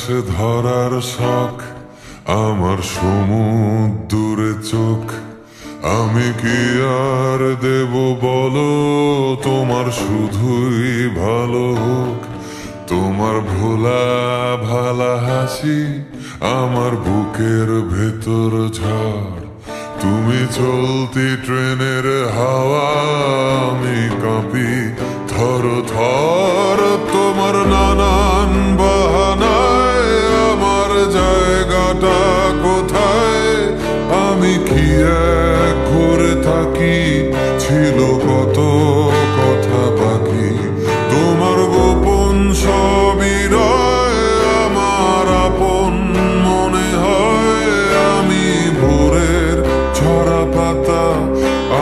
ধরার শখ, আমার সমুদ্রে চোখ। আমি কি আর দেব বলো, তোমার শুধুই ভালো হোক। তোমার ভোলা ভালা হাসি আমার বুকের ভেতর ঝড়। তুমি চলতি ট্রেনের হাওয়া, আমি কাঁপি থর থর। তোমার নানান বাহানায় আমার জায়গাটা কোথায়? আমি কি এক ঘুরে থাকি, ছিল কত কথা বাকি। তোমার গোপন সবই রয় আমার আপন মনে হয়। আমি ভোরের ঝরা পাতা,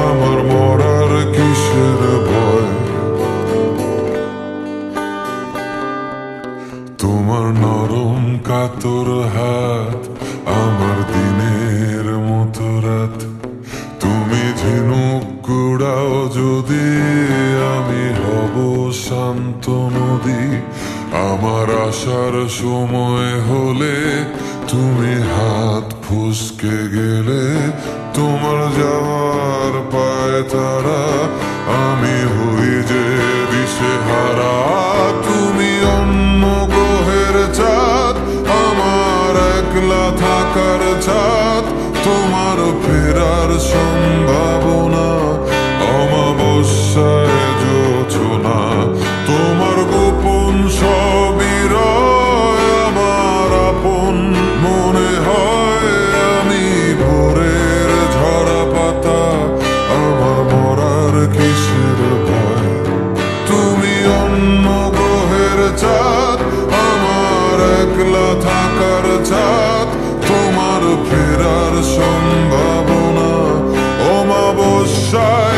আমার মরার কিসের ভয়? তোমার নরম কাতর হাত আমার দিনের মতো রাত। তুমি ঝিনুক কুড়াও যদি, আমি হব শান্ত নদী। আমার আসার সময় হলে তুমি হাত ফুসকে গেলে। তোমার যাওয়ার পায় তারা, আমি হই যে দিশেহারা। তুমি অন্য গ্রহের চাঁদ, আমার একলা থাকার ছাদ। তোমার ফেরার সম্ভাবনা অমাবস্যায় জোছনা। তোমার গোপন সবই রয় আমার আপন মনে হয়। আমি ভোরের ঝরা পাতা, আমার মরার কিসের ভয়? তুমি অন্য গ্রহের চাঁদ, আমার একলা থাকার ছাদ। তোমার ফেরার সম্ভাবনা অমাবস্যায়